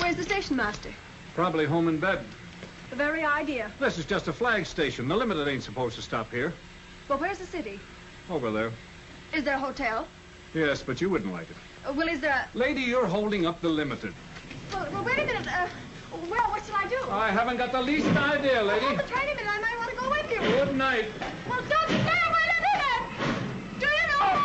Where's the station master? Probably home in bed. The very idea. This is just a flag station. The Limited ain't supposed to stop here. But where's the city? Over there. Is there a hotel? Yes, but you wouldn't like it. Well, is there a... Lady, you're holding up the Limited. Well, wait a minute. Well, what shall I do? I haven't got the least idea, lady. Oh, but wait a minute. I might want to go with you. Good night. Well, don't stay. Wait a minute. Do you know who I am?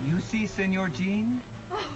You see, Senor Jean? Oh.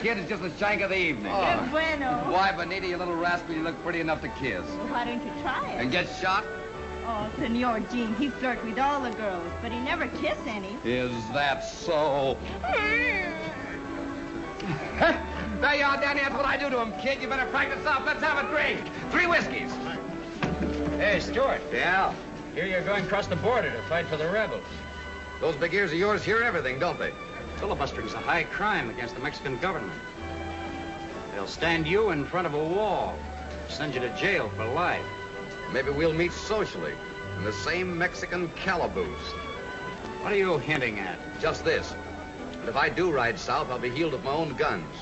Kid, it's just the shank of the evening. Oh. Bueno. Why, Bonita, you little rascal, you look pretty enough to kiss. Well, why don't you try it? And get shot? Oh, Senor Jean, he flirts with all the girls, but he never kiss any. Is that so? There you are, Danny. That's what I do to him, kid. You better practice up. Let's have a drink. 3 whiskeys. Hey, Stewart. Yeah? Here you're going across the border to fight for the rebels. Those big ears of yours hear everything, don't they? Filibustering's a high crime against the Mexican government. They'll stand you in front of a wall, send you to jail for life. Maybe we'll meet socially in the same Mexican calaboose. What are you hinting at? Just this. That if I do ride south, I'll be healed with my own guns.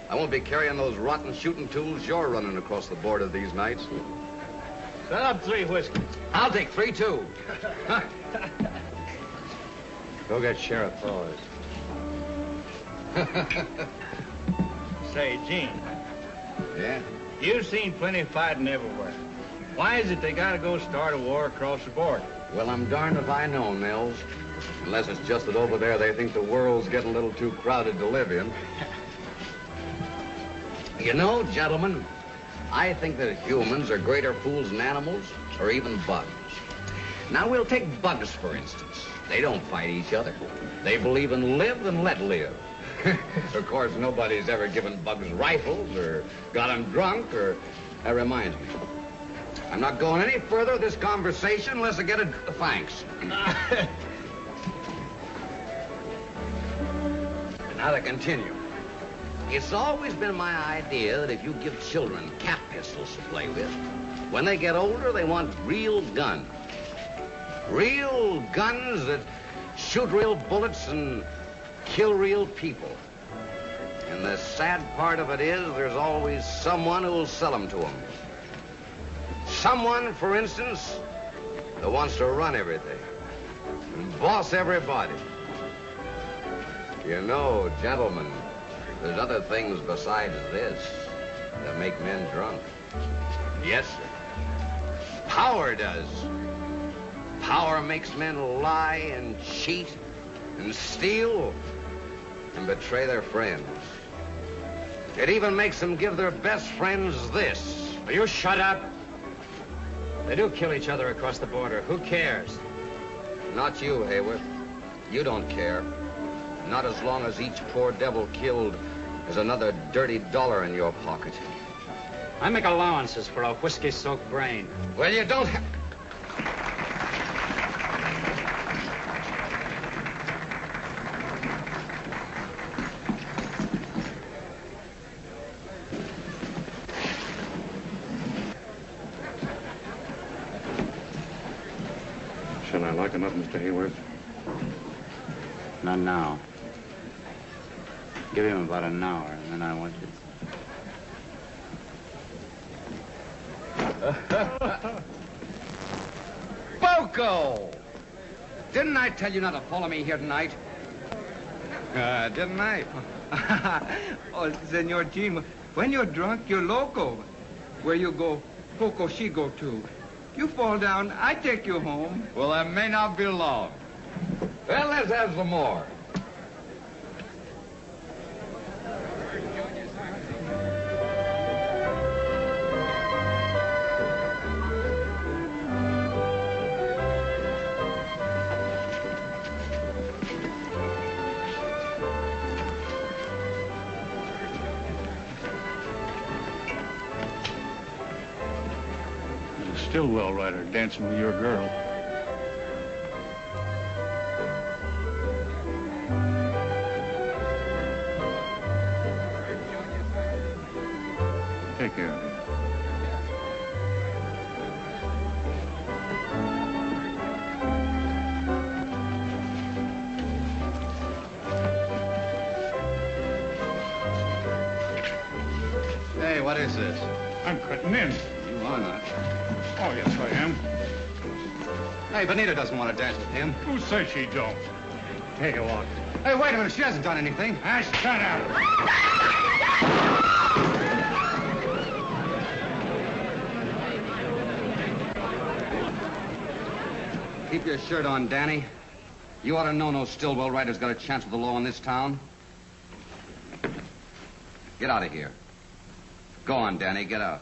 I won't be carrying those rotten shooting tools you're running across the border these nights. Set up 3 whiskeys. I'll take 3, too. Go get Sheriff Hawes. Say, Gene. Yeah? You've seen plenty of fighting everywhere. Why is it they gotta go start a war across the border? Well, I'm darned if I know, Nels. Unless it's just that over there they think the world's getting a little too crowded to live in. You know, gentlemen, I think that humans are greater fools than animals or even bugs. Now, we'll take bugs, for instance. They don't fight each other. They believe in live and let live. Of course, nobody's ever given bugs rifles or got them drunk or... That reminds me. I'm not going any further with this conversation unless I get a... Thanks. Now to continue. It's always been my idea that if you give children cap pistols to play with, when they get older, they want real guns. Real guns that shoot real bullets and kill real people. And the sad part of it is there's always someone who will sell them to them. Someone, for instance, that wants to run everything and boss everybody. You know, gentlemen, there's other things besides this that make men drunk. Yes, sir. Power does. Power makes men lie and cheat and steal and betray their friends. It even makes them give their best friends this. Will you shut up? They do kill each other across the border. Who cares? Not you, Hayworth. You don't care. Not as long as each poor devil killed is another dirty dollar in your pocket. I make allowances for a whiskey-soaked brain. Well, you don't have... Shall I lock him up, Mr. Hayworth? Not now. Give him about an hour, and then I want you. Poco! Didn't I tell you not to follow me here tonight? Didn't I? Oh, Senor Jean, when you're drunk, you're loco. Where you go, Poco, she go too. You fall down, I take you home. Well, that may not be long. Well, let's have some more. Stillwell rider dancing with your girl. Take care of him. Hey, what is this? I'm cutting in. You are not. Oh, yes, I am. Hey, Bonita doesn't want to dance with him. Who says she don't? Take a walk. Hey, wait a minute. She hasn't done anything. Ah, shut up. Keep your shirt on, Danny. You ought to know no Stillwell rider's got a chance with the law in this town. Get out of here. Go on, Danny. Get out.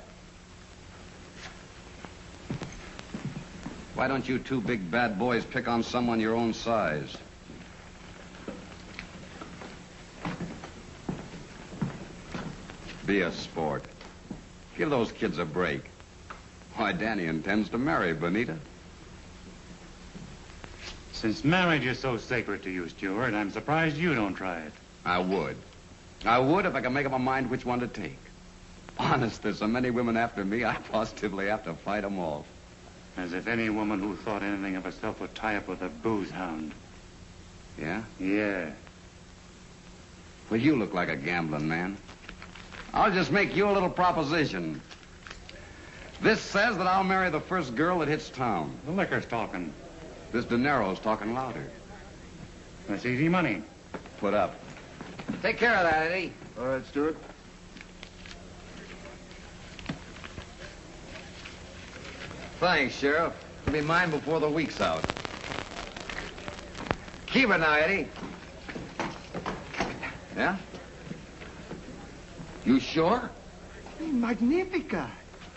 Why don't you two big bad boys pick on someone your own size? Be a sport. Give those kids a break. Why, Danny intends to marry Bonita. Since marriage is so sacred to you, Stewart, I'm surprised you don't try it. I would. I would if I could make up my mind which one to take. Honest, there's so many women after me, I positively have to fight them off. As if any woman who thought anything of herself would tie up with a booze hound. Yeah? Yeah. Well, you look like a gambling man. I'll just make you a little proposition. This says that I'll marry the first girl that hits town. The liquor's talking. This dinero's talking louder. That's easy money. Put up. Take care of that, Eddie. All right, Stewart. Thanks, Sheriff. It'll be mine before the week's out. Keep it now, Eddie. Yeah? You sure? Magnifica.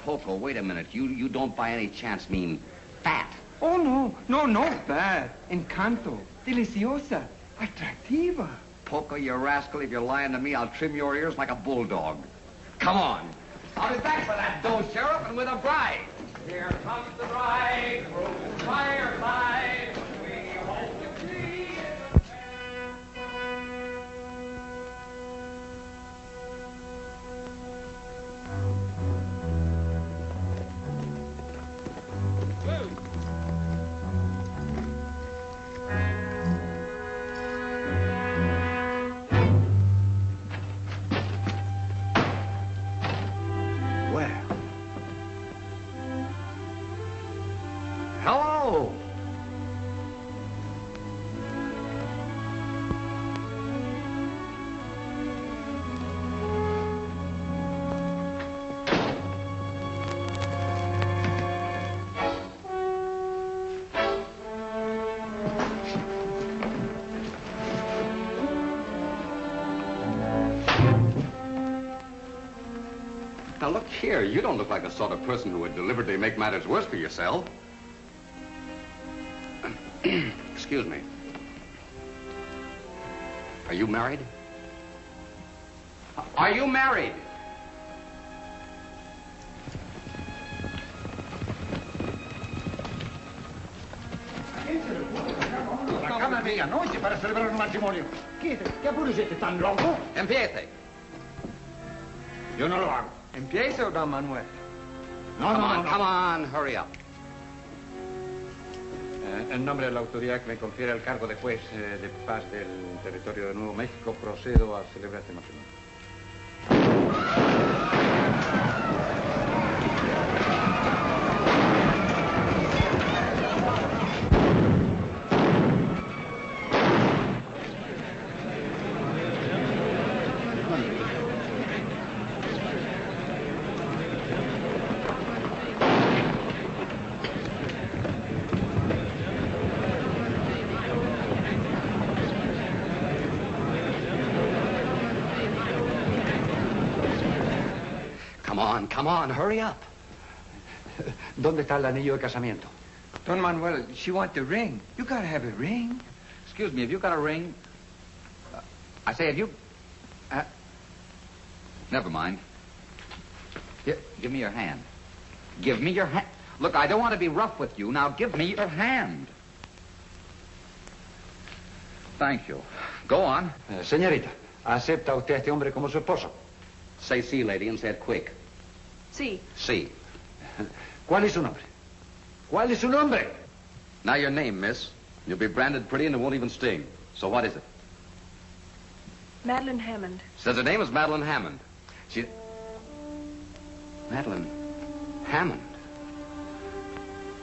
Poco, wait a minute. You don't by any chance mean fat. Oh, no bad. Encanto. Deliciosa. Atractiva. Poco, you rascal, if you're lying to me, I'll trim your ears like a bulldog. Come on. I'll be back for that dough, Sheriff, and with a bride. Here comes the bride, from fireside. We hope to see. Now, look here. You don't look like the sort of person who would deliberately make matters worse for yourself. Excuse me. Are you married? Are you married? La cama medianoche para celebrar un matrimonio. ¿Qué apuro siete? ¿Tan loco? Empiece. Yo no lo hago. Empiece, don Manuel. Come on, hurry up. En nombre de la autoridad que me confiere el cargo de juez de paz del territorio de Nuevo México, procedo a celebrar este matrimonio. Come on, hurry up. ¿Dónde está el anillo de casamiento? Don Manuel, she want the ring. You gotta have a ring. Excuse me, have you got a ring? I say, have you... Never mind. Here, give me your hand. Give me your hand. Look, I don't want to be rough with you. Now, give me your hand. Thank you. Go on. Señorita, ¿acepta usted a este hombre como su esposo? Say sí, lady, and say it quick. Sí. Sí. ¿Cuál es su nombre? ¿Cuál es su nombre? Now your name, miss. You'll be branded pretty and it won't even sting. So what is it? Madeline Hammond. Says her name is Madeline Hammond. She... Madeline Hammond?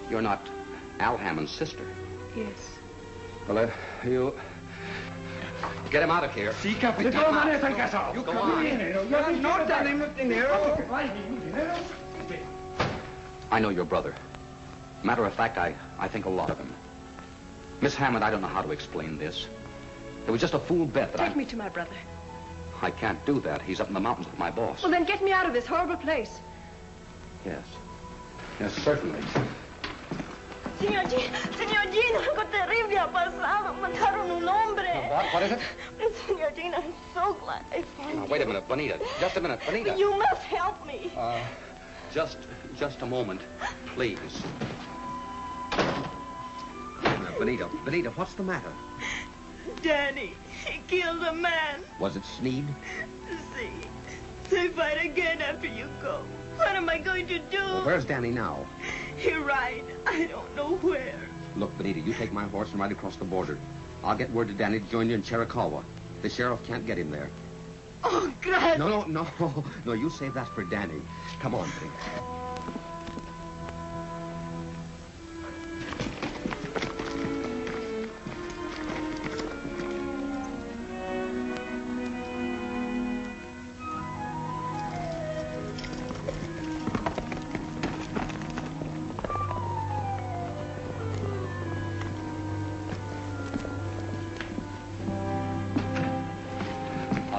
You're not Al Hammond's sister. Yes. Well, you... Get him out of here. Sí, capitán. De todas maneras están casados. You go on. No tenemos dinero. I know your brother. Matter of fact, I think a lot of him. Miss Hammond, I don't know how to explain this. It was just a fool bet that Take me to my brother. I can't do that. He's up in the mountains with my boss. Well, then get me out of this horrible place. Yes. Yes, certainly. Señor Jean, algo terrible ha pasado. Mataron un hombre. What is it? Señor Jean, I'm so glad I found you. Wait a minute, Bonita. Just a minute, Bonita. You must help me. Just a moment, please. Bonita, what's the matter? Danny, he killed a man. Was it Sneed? See, they fight again after you go. What am I going to do? Well, where's Danny now? He ride. I don't know where. Look, Bonita, you take my horse and ride across the border. I'll get word to Danny to join you in Chiricahua. The sheriff can't get him there. Oh, God. No, you save that for Danny. Come on, Bonita.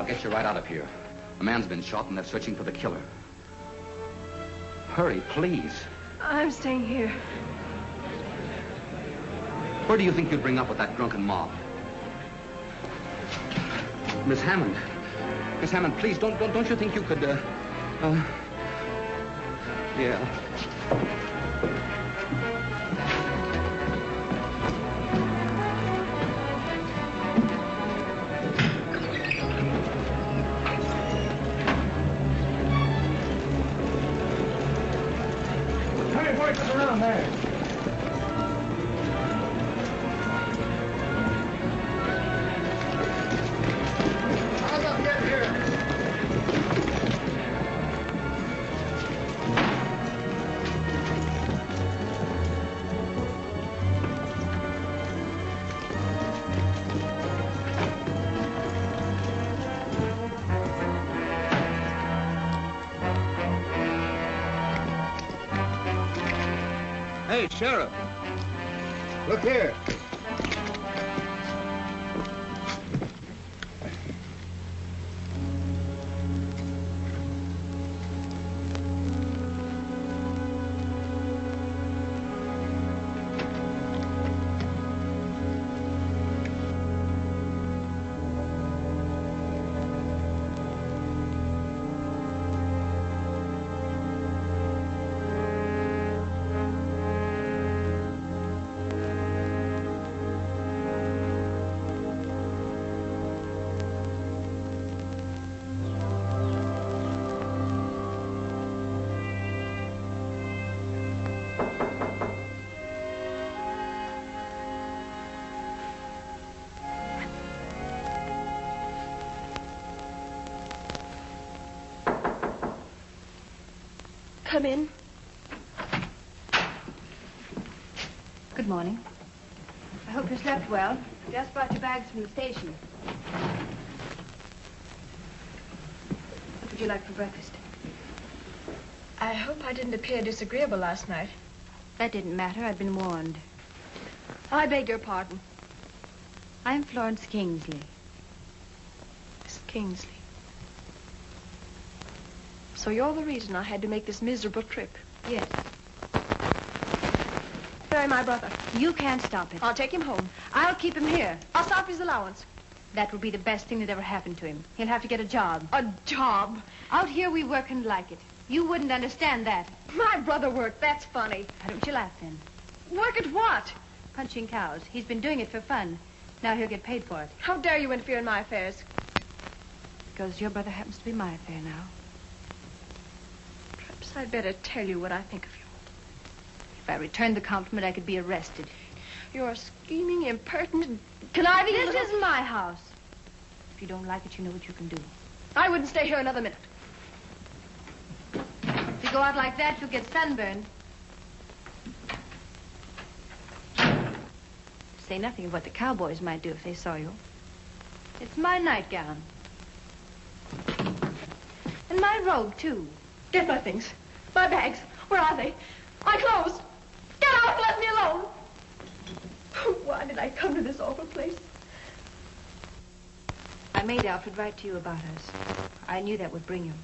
Get you right out of here. A man's been shot and they're searching for the killer. Hurry, please. I'm staying here. Where do you think you'd bring up with that drunken mob? Miss Hammond. Miss Hammond, please, don't you think you could, yeah. Hey, Sheriff. Look here. Come in. Good morning. I hope you slept well. Just brought your bags from the station. What would you like for breakfast? I hope I didn't appear disagreeable last night. That didn't matter. I'd been warned. I beg your pardon. I'm Florence Kingsley. Miss Kingsley. So you're the reason I had to make this miserable trip. Yes. Bury my brother. You can't stop it. I'll take him home. I'll keep him here. I'll stop his allowance. That will be the best thing that ever happened to him. He'll have to get a job. A job? Out here we work and like it. You wouldn't understand that. My brother worked. That's funny. Why don't you laugh then? Work at what? Punching cows. He's been doing it for fun. Now he'll get paid for it. How dare you interfere in my affairs? Because your brother happens to be my affair now. Perhaps I'd better tell you what I think of you. If I returned the compliment, I could be arrested. You're a scheming, impertinent, conniving... This is my house. If you don't like it, you know what you can do. I wouldn't stay here another minute. If you go out like that, you'll get sunburned. Say nothing of what the cowboys might do if they saw you. It's my nightgown. And my robe, too. Get my things. My bags. Where are they? My clothes. Get out and let me alone. Why did I come to this awful place? I made Alfred write to you about us. I knew that would bring him.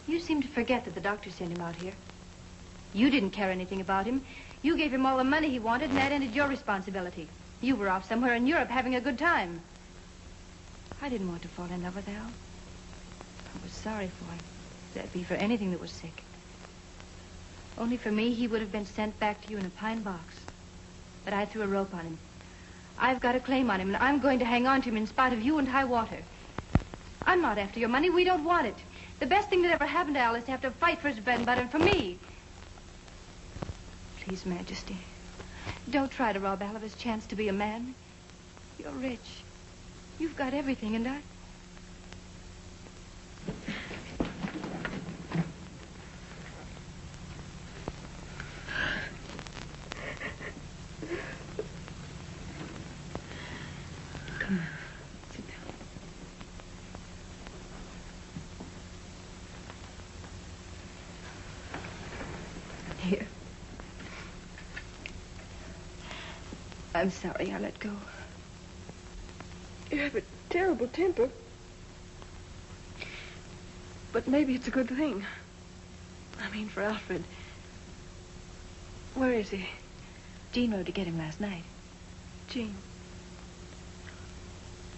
You seem to forget that the doctor sent him out here. You didn't care anything about him. You gave him all the money he wanted, and that ended your responsibility. You were off somewhere in Europe having a good time. I didn't want to fall in love with Al. I was sorry for him. That'd be for anything that was sick. Only for me, he would have been sent back to you in a pine box. But I threw a rope on him. I've got a claim on him, and I'm going to hang on to him in spite of you and high water. I'm not after your money. We don't want it. The best thing that ever happened to Al is to have to fight for his bread and butter, and for me. Please, Majesty, don't try to rob Al of his chance to be a man. You're rich. You've got everything, and I... Come on, sit down. Here. I'm sorry I let go. You have a terrible temper. But maybe it's a good thing. I mean, for Alfred. Where is he? Jean rode to get him last night. Jean.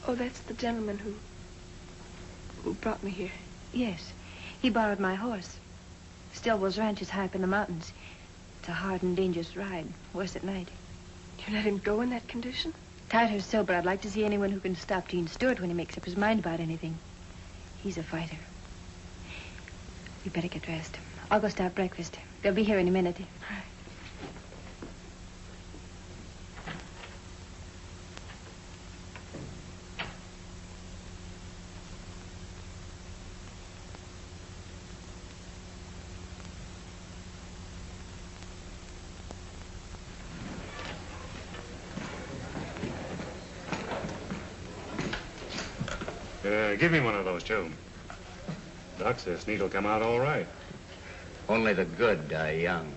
Oh, that's the gentleman who brought me here. Yes. He borrowed my horse. Stillwell's ranch is high up in the mountains. It's a hard and dangerous ride. Worse at night. You let him go in that condition? Tired or sober, I'd like to see anyone who can stop Gene Stewart when he makes up his mind about anything. He's a fighter. We better get dressed. I'll go start breakfast. They'll be here any minute. All right. Give me one of those, too. Doc says Sneed'll come out all right. Only the good die young.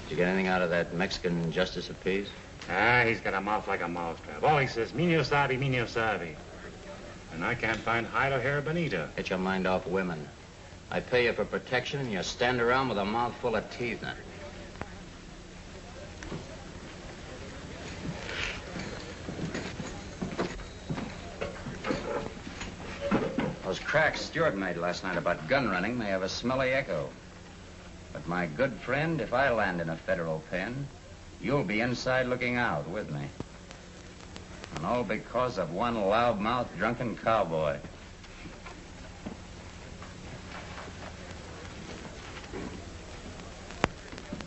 Did you get anything out of that Mexican justice of peace? Ah, he's got a mouth like a mousetrap. All he says, "Minio sabe." And I can't find hide or hair of Bonita. Get your mind off women. I pay you for protection, and you stand around with a mouth full of teeth in it. Those cracks Stewart made last night about gun running may have a smelly echo. But my good friend, if I land in a federal pen, you'll be inside looking out with me. And all because of one loudmouth drunken cowboy.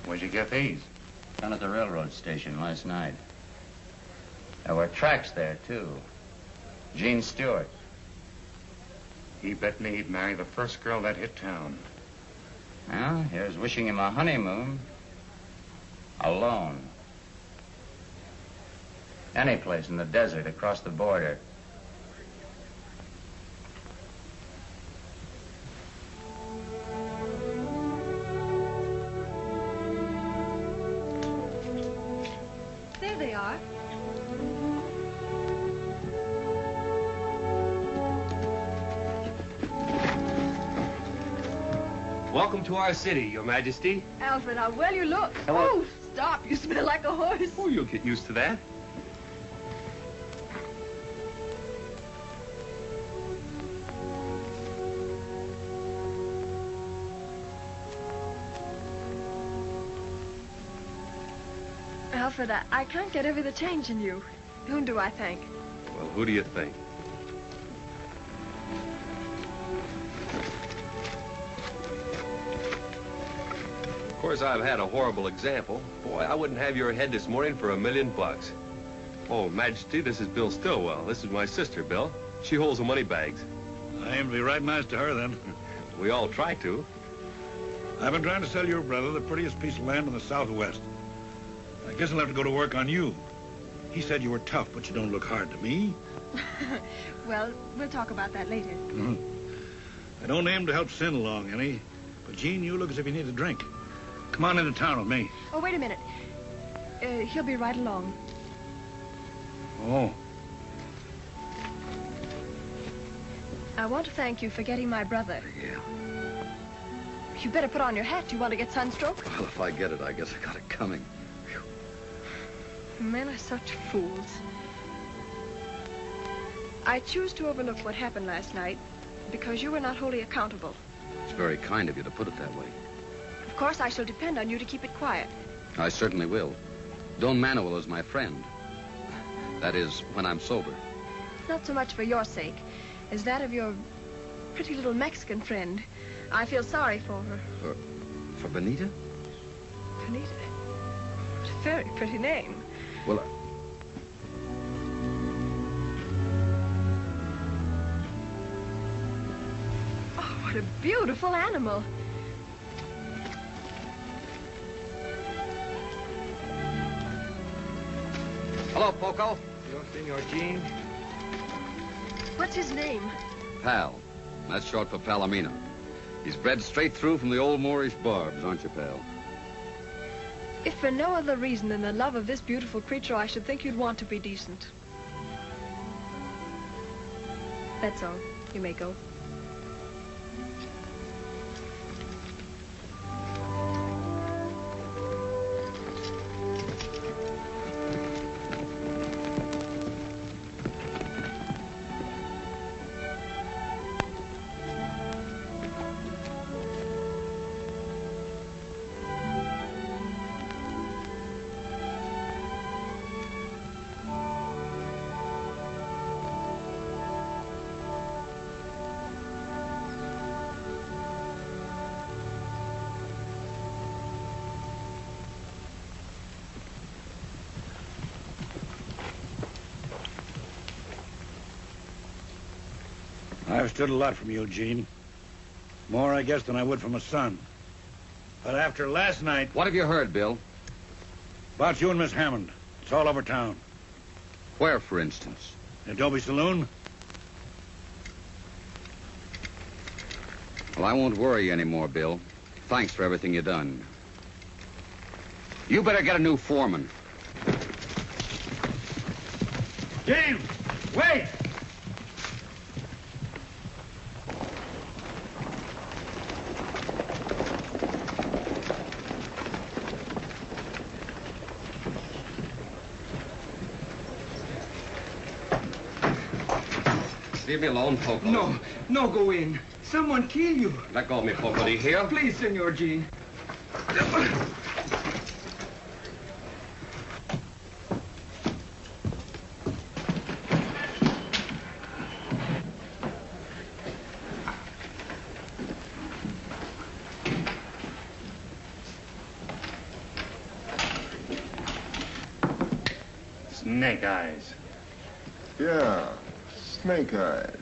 Where'd you get these? Down at the railroad station last night. There were tracks there, too. Gene Stewart. He bet me he'd marry the first girl that hit town. Well, here's wishing him a honeymoon. Alone. Any place in the desert across the border. There they are. Welcome to our city, Your Majesty. Alfred, how well you look. Hello. Oh, stop. You smell like a horse. Oh, you'll get used to that. Alfred, I can't get over the change in you. Whom do I thank? Well, who do you think? Of course, I've had a horrible example. Boy, I wouldn't have your head this morning for $1,000,000. Oh, Majesty, this is Bill Stillwell. This is my sister, Bill. She holds the money bags. I aim to be right nice to her, then. We all try to. I've been trying to sell your brother the prettiest piece of land in the Southwest. I guess I'll have to go to work on you. He said you were tough, but you don't look hard to me. Well, we'll talk about that later. I don't aim to help Sin along any, but Gene, you look as if you need a drink. Come on into town with me. Oh, wait a minute. He'll be right along. Oh. I want to thank you for getting my brother. Yeah. You better put on your hat. You want to get sunstroke? Well, if I get it, I guess I got it coming. Men are such fools. I choose to overlook what happened last night because you were not wholly accountable. It's very kind of you to put it that way. Of course, I shall depend on you to keep it quiet. I certainly will. Don Manuel is my friend. That is, when I'm sober. Not so much for your sake as that of your pretty little Mexican friend. I feel sorry for her. For Bonita? Bonita? What a very pretty name. Well, Oh, what a beautiful animal. Hello, Poco. Yo, Senor Gene. What's his name? Pal. That's short for Palomino. He's bred straight through from the old Moorish barbs, aren't you, pal? If for no other reason than the love of this beautiful creature, I should think you'd want to be decent. That's all. You may go. I've stood a lot from you, Gene. More, I guess, than I would from a son. But after last night... What have you heard, Bill? About you and Miss Hammond. It's all over town. Where, for instance? Adobe Saloon? Well, I won't worry you anymore, Bill. Thanks for everything you've done. You better get a new foreman. James! Wait! Leave me alone, Poco. No, go in. Someone kill you. Let go of me, Poco. Do you hear? Please, Senor Gene. Snake eyes. Yeah, snake eyes.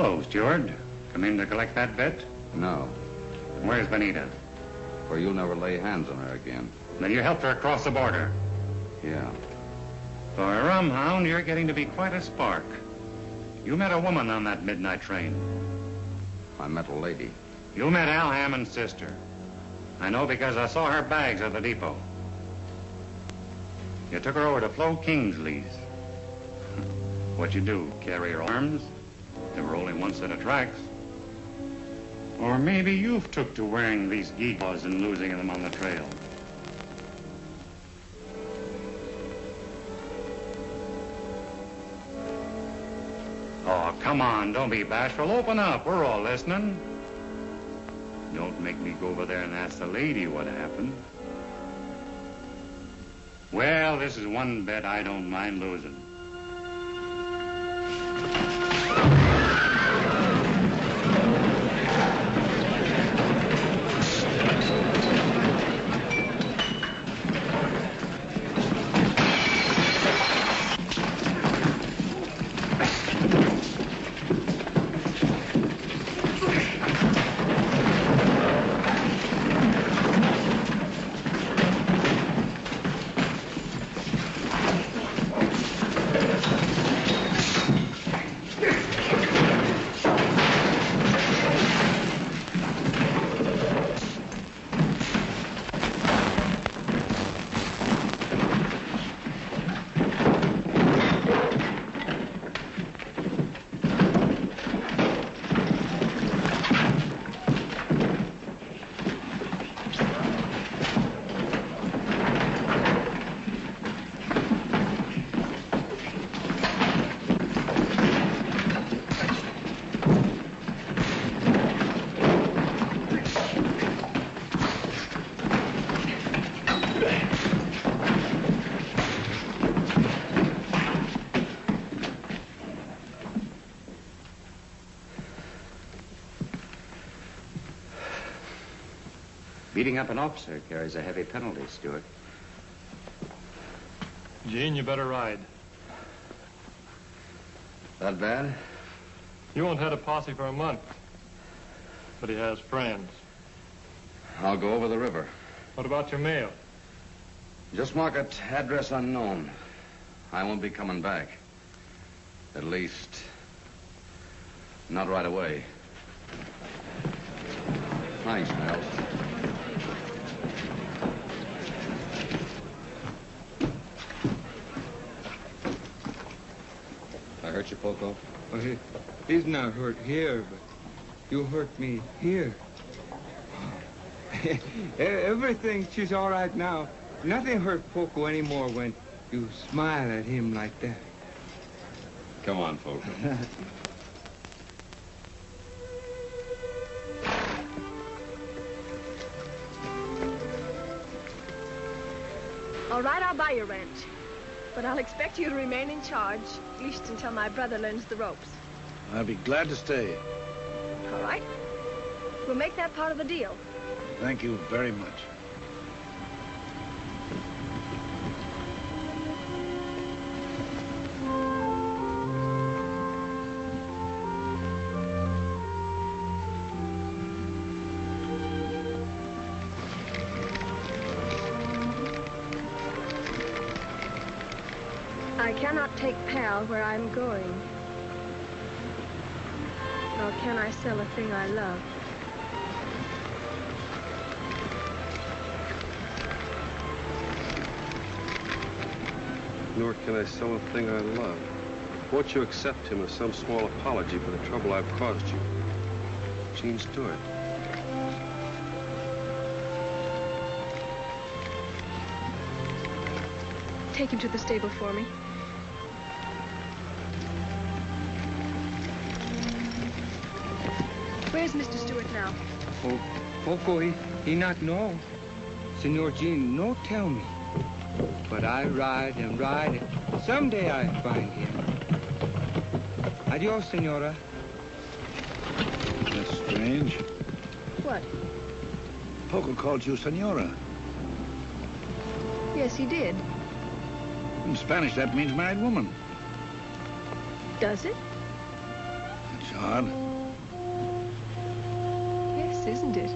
Hello, Stewart. Come in to collect that bet? No. Where's Bonita? For you'll never lay hands on her again. Then you helped her across the border. Yeah. For a rum hound, you're getting to be quite a spark. You met a woman on that midnight train. I met a lady. You met Al Hammond's sister. I know because I saw her bags at the depot. You took her over to Flo Kingsley's. What'd you do, carry her arms? There were only one set of tracks. Or maybe you've took to wearing these gewgaws and losing them on the trail. Oh, come on, don't be bashful. Open up, we're all listening. Don't make me go over there and ask the lady what happened. Well, this is one bet I don't mind losing. Beating up an officer carries a heavy penalty, Stewart. Gene, you better ride. That bad? You won't have a posse for a month. But he has friends. I'll go over the river. What about your mail? Just mark it address unknown. I won't be coming back. At least, not right away. Thanks, Nels. I hurt you, Poco? Well, he's not hurt here, but you hurt me here. Everything, she's all right now. Nothing hurt Poco anymore when you smile at him like that. Come on, Poco. All right, I'll buy your ranch. But I'll expect you to remain in charge, at least until my brother learns the ropes. I'll be glad to stay. All right? We'll make that part of the deal. Thank you very much. I cannot take Pal where I'm going. Nor can I sell a thing I love. Nor can I sell a thing I love. Won't you accept him as some small apology for the trouble I've caused you? Gene Stewart. Take him to the stable for me. Where's Mr. Stewart now? Oh, Poco, he not know. Senor Gene, no tell me. But I ride and ride, and someday I find him. Adios, senora. That's strange. What? Poco called you senora. Yes, he did. In Spanish, that means married woman. Does it? That's Odd. Yes, isn't it?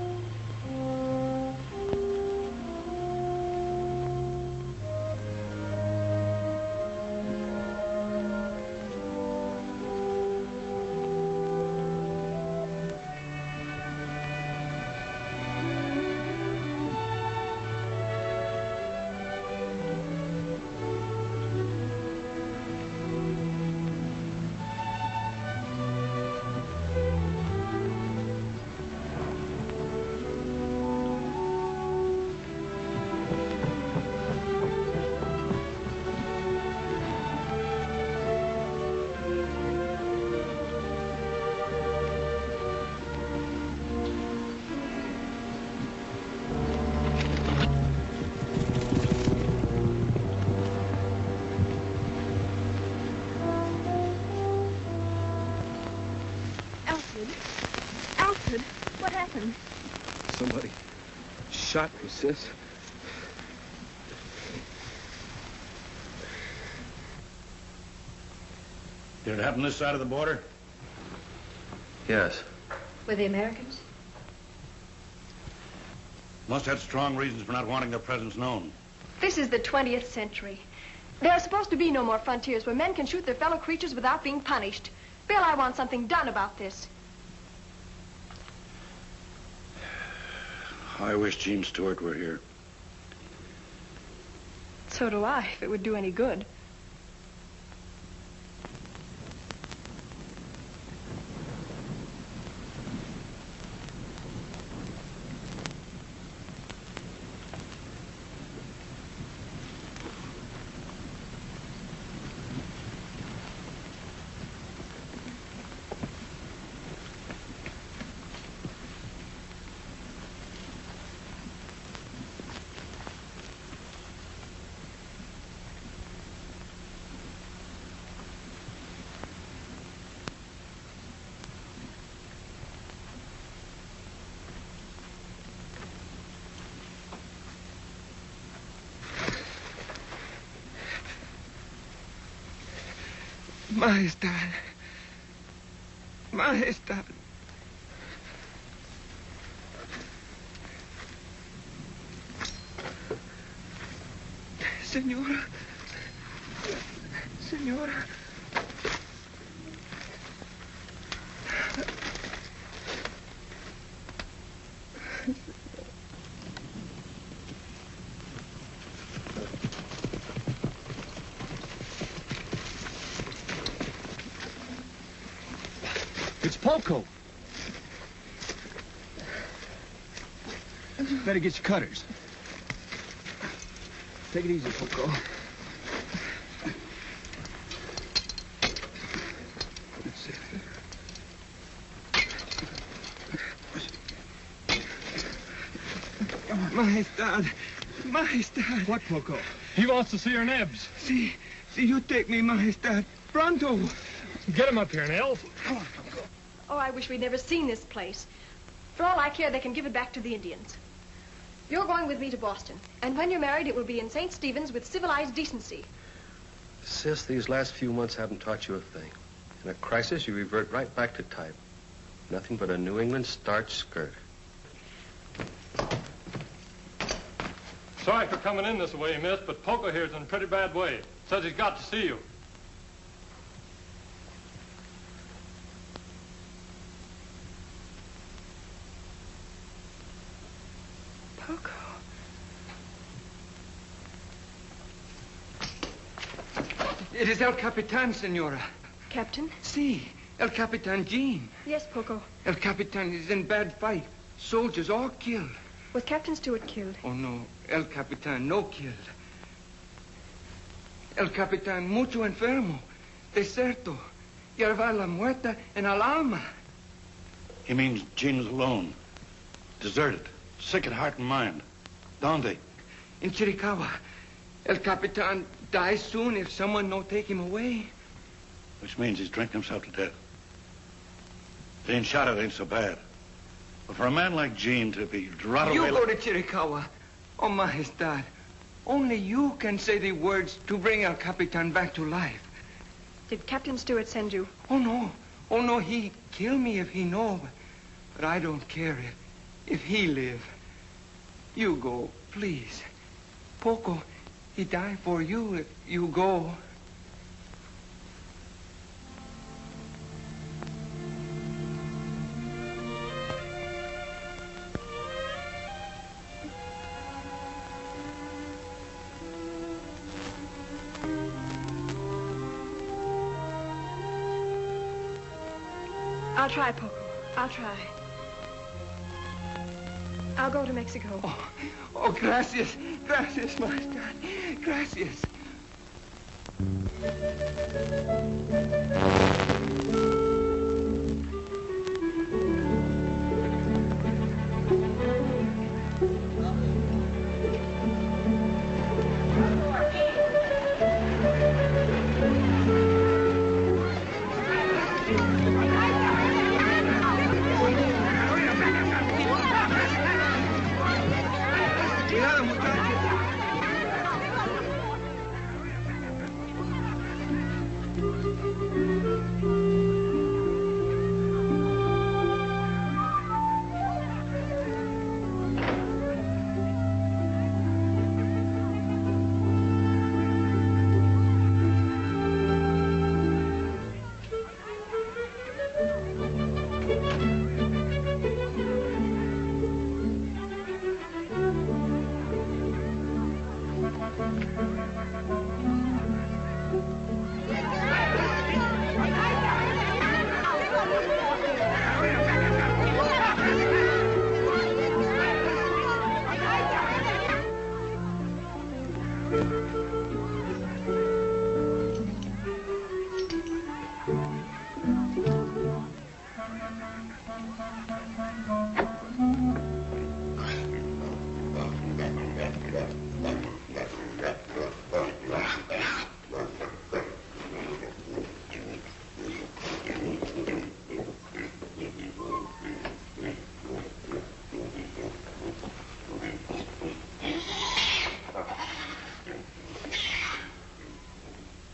Alfred, what happened? Somebody shot me, sis. Did it happen this side of the border? Yes. Were they Americans? Must have strong reasons for not wanting their presence known. This is the 20th century. There are supposed to be no more frontiers where men can shoot their fellow creatures without being punished. Bill, I want something done about this. I wish Gene Stewart were here. So do I, if it would do any good. Majestad. Majestad. Señora. Señora. It's Poco. Better get your cutters. Take it easy, Poco. That's it. Majestad. Majestad. What, Poco? He wants to see your nibs. See, you take me, Majestad. Pronto. Get him up here, Nels. Come on, Poco. Oh, I wish we'd never seen this place. For all I care, they can give it back to the Indians. You're going with me to Boston. And when you're married, it will be in St. Stephen's with civilized decency. Sis, these last few months haven't taught you a thing. In a crisis, you revert right back to type. Nothing but a New England starch skirt. Sorry for coming in this way, miss, but Poco here's in a pretty bad way. Says he's got to see you. Poco. It is El Capitan, Senora. Captain? Si, El Capitan Jean. Yes, Poco. El Capitan is in bad fight. Soldiers all killed. Was Captain Stewart killed? Oh, no. El Capitan no killed. El Capitan mucho enfermo. Deserto. Llevar la muerta en el alma. He means Gene was alone. Deserted. Sick at heart and mind. Donde? In Chiricahua. El Capitan dies soon if someone no take him away. Which means he's drinking himself to death. Being shot at ain't so bad. But for a man like Gene to be rotted away... You go to Chiricahua. Oh, Majestad. Only you can say the words to bring El Capitan back to life. Did Captain Stewart send you? Oh, no. Oh, no, he kill me if he know, but I don't care if he live. You go, please. Poco, he die for you if you go. I'll try, Poco. I'll try. I'll go to Mexico. Oh, gracias. Gracias, my God. Gracias.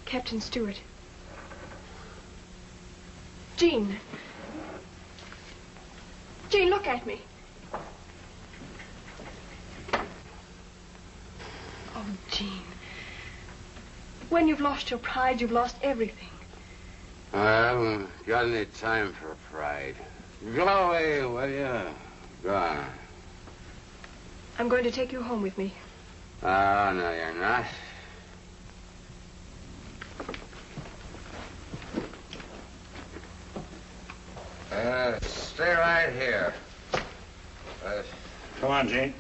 Captain Stewart. Jean. Jean, look at me. Oh, Jean. When you've lost your pride, you've lost everything. I haven't got any time for pride. Go away, will you? Go on. I'm going to take you home with me. Oh, no, you're not. Stay right here. Come on, Gene.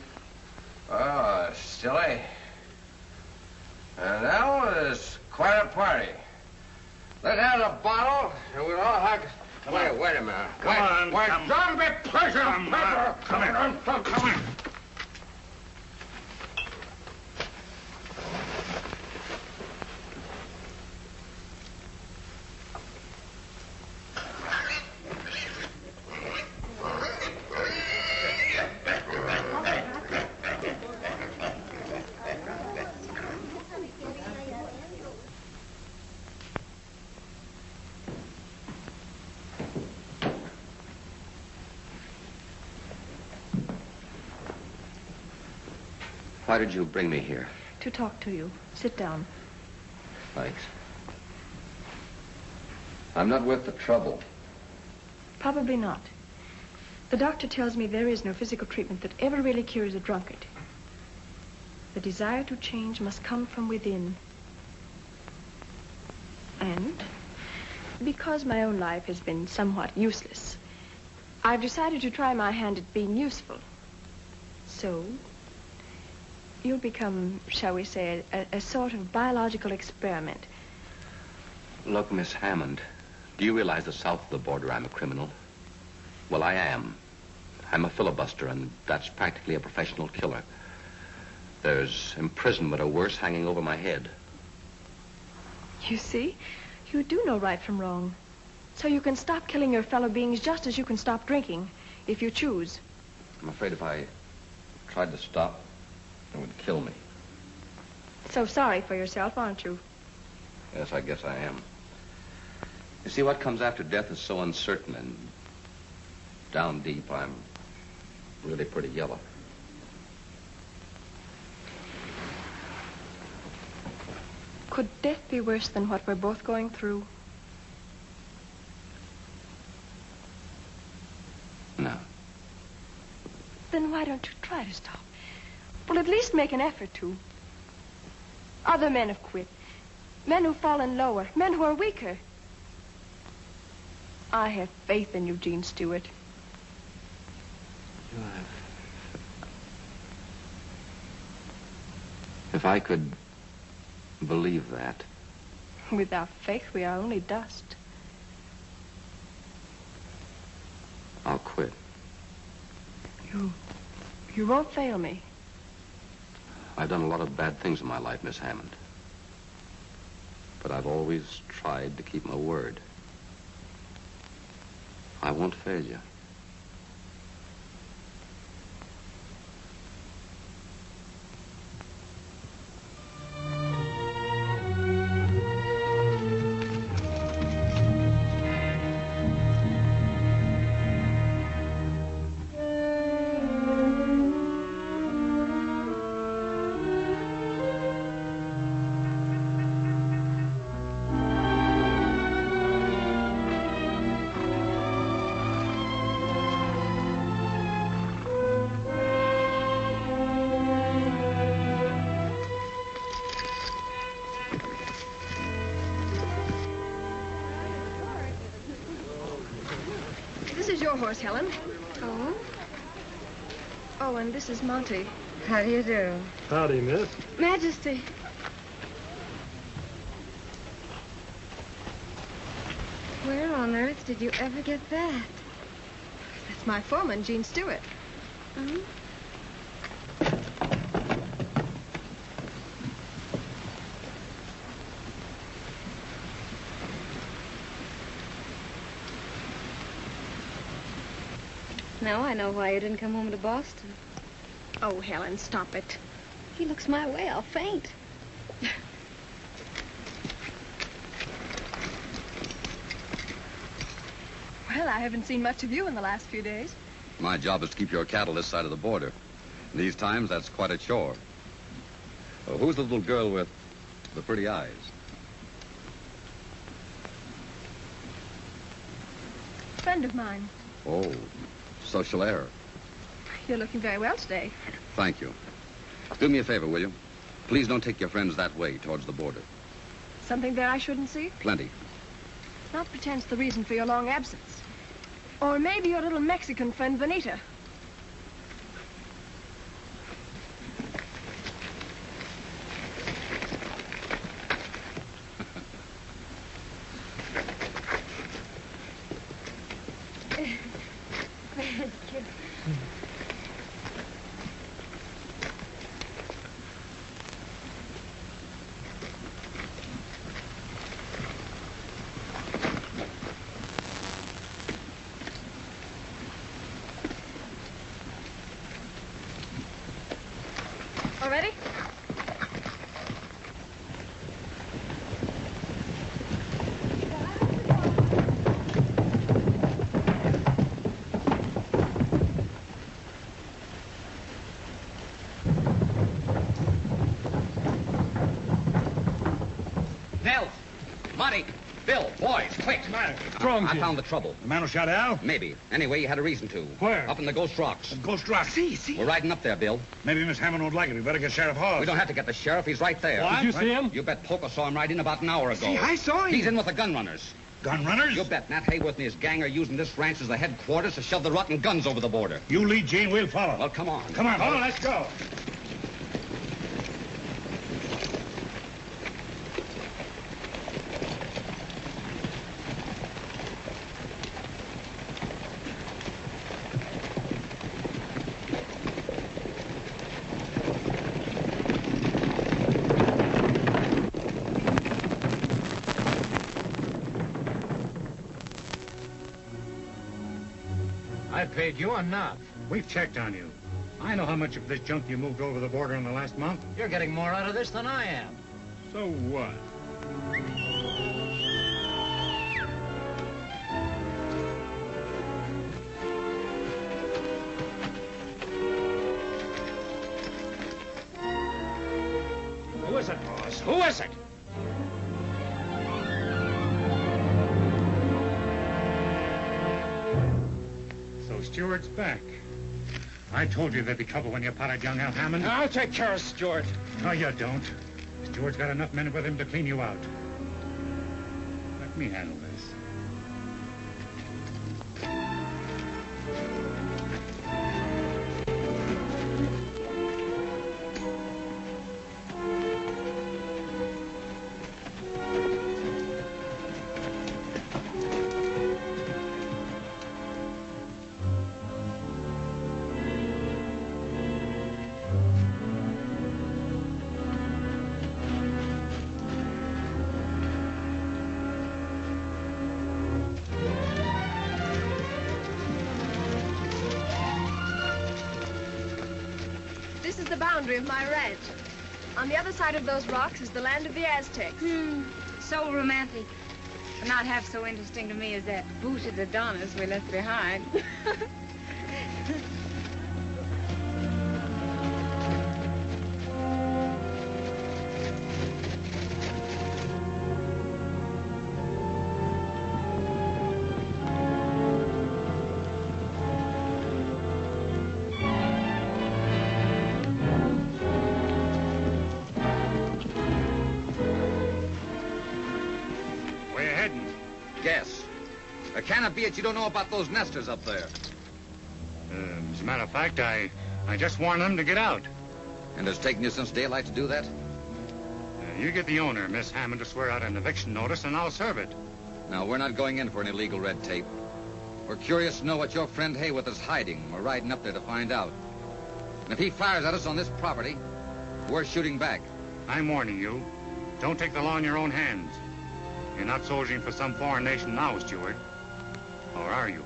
Oh, Stilly. That was quite a party. Let's have a bottle, and we'll all have... Wait a minute. Come on. Don't be pushing. Come on. Come on. Why did you bring me here? To talk to you. Sit down. Thanks. I'm not worth the trouble. Probably not. The doctor tells me there is no physical treatment that ever really cures a drunkard. The desire to change must come from within. And because my own life has been somewhat useless, I've decided to try my hand at being useful. So, you'll become, shall we say, a sort of biological experiment. Look, Miss Hammond, do you realize that south of the border I'm a criminal? Well, I am. I'm a filibuster, and that's practically a professional killer. There's imprisonment or worse hanging over my head. You see, you do know right from wrong. So you can stop killing your fellow beings just as you can stop drinking, if you choose. I'm afraid if I tried to stop, it would kill me. So sorry for yourself, aren't you? Yes, I guess I am. You see, what comes after death is so uncertain, and down deep, I'm really pretty yellow. Could death be worse than what we're both going through? No. Then why don't you try to stop? Well, at least make an effort to. Other men have quit. Men who've fallen lower. Men who are weaker. I have faith in Eugene Stewart. If I could believe that. Without faith, we are only dust. I'll quit. You won't fail me. I've done a lot of bad things in my life, Miss Hammond. But I've always tried to keep my word. I won't fail you. Your horse, Helen. Oh? Oh, and this is Monty. How do you do? Howdy, miss. Majesty. Where on earth did you ever get that? That's my foreman, Gene Stewart. Hmm? Now I know why you didn't come home to Boston. Oh, Helen, stop it. If he looks my way, I'll faint. Well, I haven't seen much of you in the last few days. My job is to keep your cattle this side of the border. In these times, that's quite a chore. Oh, who's the little girl with the pretty eyes? Friend of mine. Oh, social error. You're looking very well today. Thank you. Do me a favor, will you? Please don't take your friends that way, towards the border. Something there I shouldn't see? Plenty. Not pretend's the reason for your long absence. Or maybe your little Mexican friend, Bonita. Ready? Nels! Monty! Bill! Boys, quick! What's the matter? What's wrong, I found the trouble. The man who shot Al? Maybe. Anyway, you had a reason to. Where? Up in the Ghost Rocks. The Ghost Rock. See. We're riding up there, Bill. Maybe Miss Hammond won't like it. We better get Sheriff Hawes. We don't have to get the sheriff. He's right there. What? Did you see him? You bet Poco saw him ride in about an hour ago. See, I saw him. He's in with the gun runners. Gun runners? You bet. Nat Hayworth and his gang are using this ranch as the headquarters to shove the rotten guns over the border. You lead, Gene. We'll follow. Well, come on. Come on, let's go. I paid you enough. We've checked on you. I know how much of this junk you moved over the border in the last month. You're getting more out of this than I am. So what? is it, boss? Who is it? So Stewart's back. I told you there'd be trouble when you potted young Al Hammond. I'll take care of Stewart. No, you don't. Stewart's got enough men with him to clean you out. Let me handle this. Of my ranch. On the other side of those rocks is the land of the Aztecs. So romantic. But not half so interesting to me as that booted Adonis we left behind. Can it be that you don't know about those nesters up there? As a matter of fact, I just warned them to get out. And it's taken you since daylight to do that? You get the owner, Miss Hammond, to swear out an eviction notice, and I'll serve it. No, we're not going in for any legal red tape. We're curious to know what your friend Hayworth is hiding. We're riding up there to find out. And if he fires at us on this property, we're shooting back. I'm warning you. Don't take the law in your own hands. You're not soldiering for some foreign nation now, Stewart. Or are you?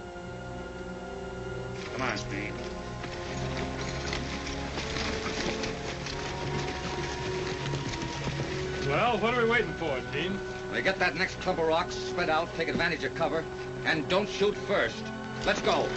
Come on, Speed. Well, what are we waiting for, Dean? We get that next clump of rocks, spread out, take advantage of cover, and don't shoot first. Let's go.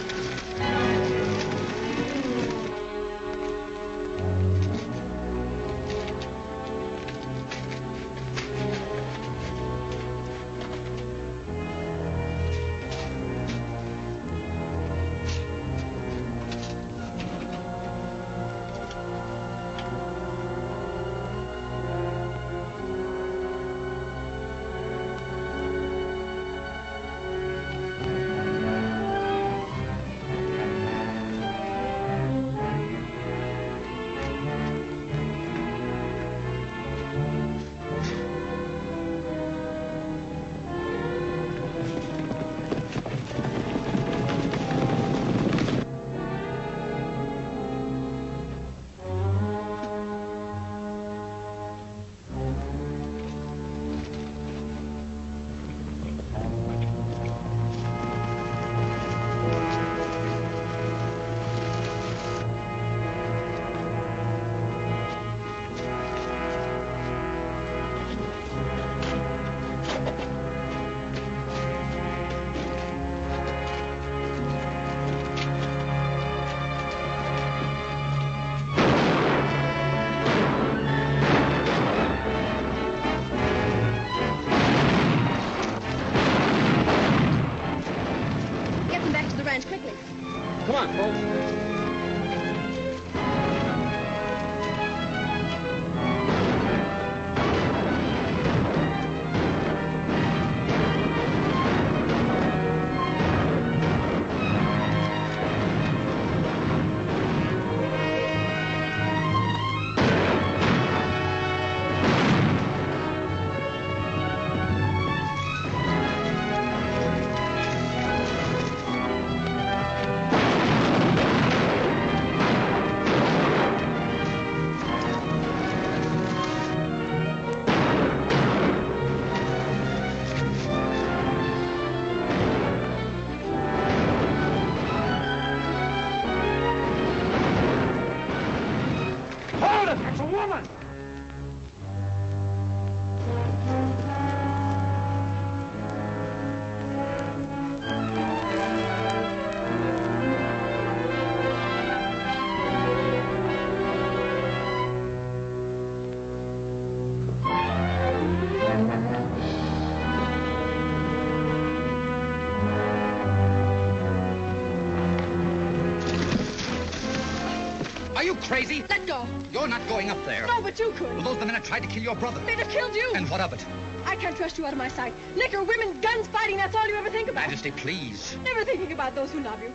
crazy? Let go. You're not going up there. No, but you could. Well, those are the men that tried to kill your brother. They'd have killed you. And what of it? I can't trust you out of my sight. Liquor, women, guns, fighting, that's all you ever think about. Majesty, please. Never thinking about those who love you.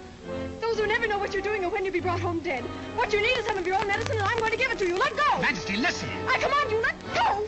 Those who never know what you're doing or when you'll be brought home dead. What you need is some of your own medicine, and I'm going to give it to you. Let go. Majesty, listen. I command you, let go.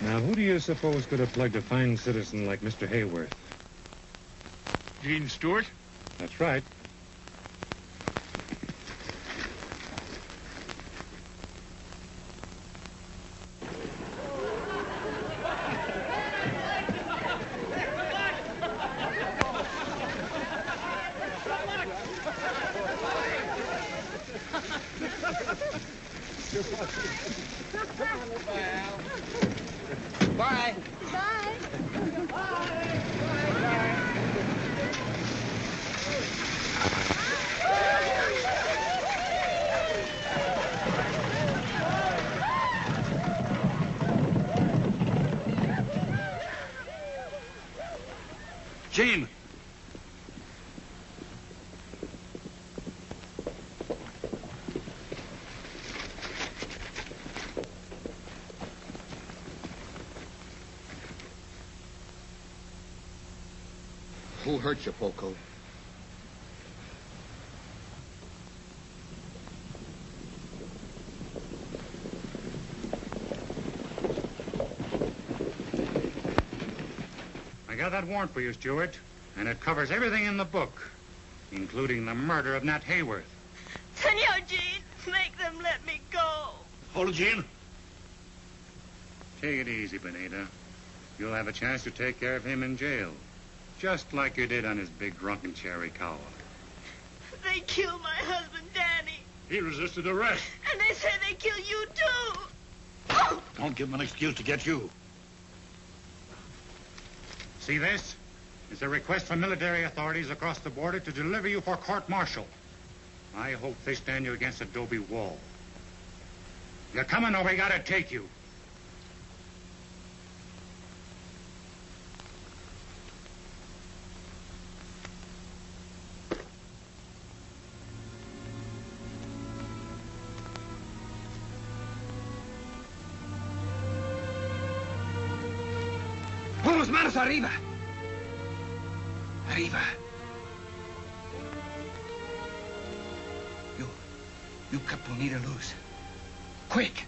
Now, who do you suppose could have plugged a fine citizen like Mr. Hayworth? Gene Stewart? That's right. Bye. Bye. Gene! Who hurt you, Poco? I got that warrant for you, Stewart, and it covers everything in the book, including the murder of Nat Hayworth. Senor Gene, make them let me go. Hold it, Gene. Take it easy, Bonita. You'll have a chance to take care of him in jail, just like you did on his big drunken cherry cow. They killed my husband, Danny. He resisted arrest. And they say they kill you, too. Don't give him an excuse to get you. See this? It's a request from military authorities across the border to deliver you for court-martial. I hope they stand you against Adobe wall. You're coming or we gotta take you. ¡Unos manos arriba! Arriba. You cut Bonita loose. Quick!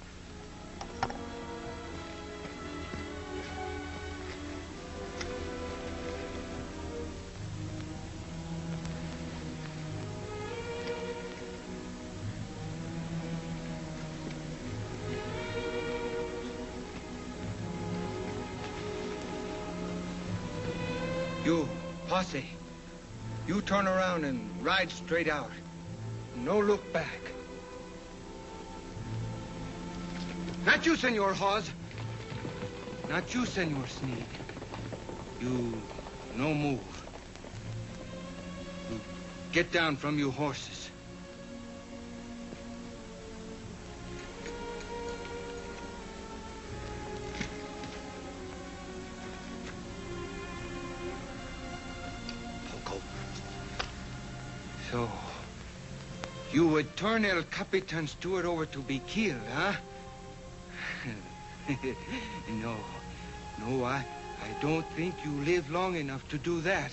You, posse, you turn around and ride straight out. No look back. Not you, Senor Hawes. Not you, Senor Sneak. You no move. You get down from your horses. Poco. So, you would turn El Capitan Stewart over to be killed, huh? No, I don't think you live long enough to do that.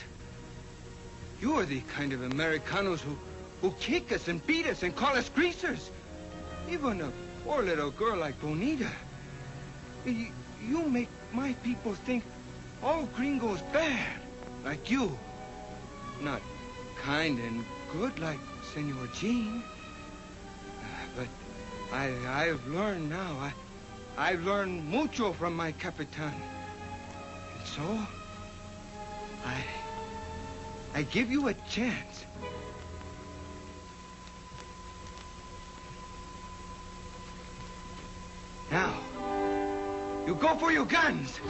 You are the kind of Americanos who kick us and beat us and call us greasers. Even a poor little girl like Bonita. You make my people think all gringos bad, like you. Not kind and good like Senor Jean. But I've learned now. I've learned mucho from my Capitan. And so, I give you a chance. Now, you go for your guns.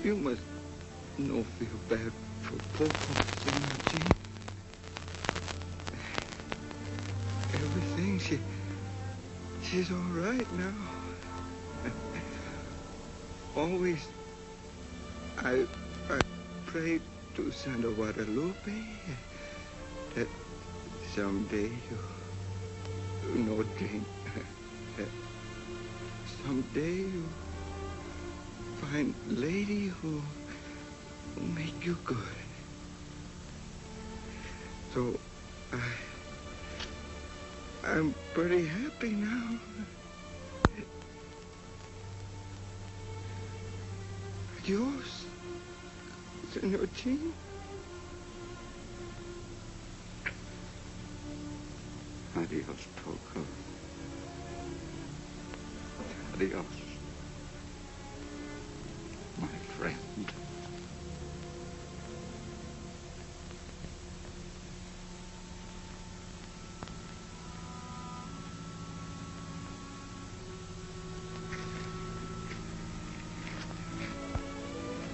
You must no feel bad for Poco, Senor Jean. Everything, she's all right now. Always, I prayed to Santa Guadalupe that someday you no drink. Someday you find lady who make you good. So I'm pretty happy now. Adios, Senor Jean. Adios, Poco. Adios, my friend.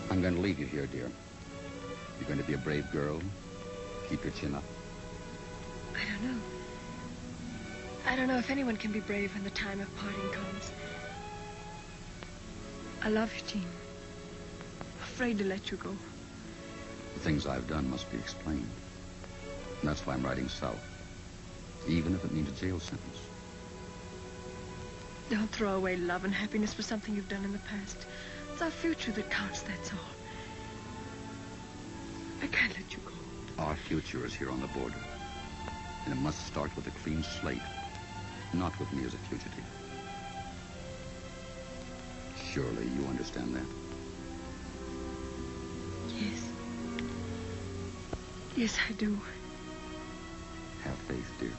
I'm going to leave you here, dear. You're going to be a brave girl. Keep your chin up. I don't know if anyone can be brave when the time of parting comes. I love you, Jean. Afraid to let you go. The things I've done must be explained. And that's why I'm riding south. Even if it means a jail sentence. Don't throw away love and happiness for something you've done in the past. It's our future that counts, that's all. I can't let you go. Our future is here on the border. And it must start with a clean slate. Not with me as a fugitive. Surely you understand that? Yes. Yes, I do. Have faith, dear.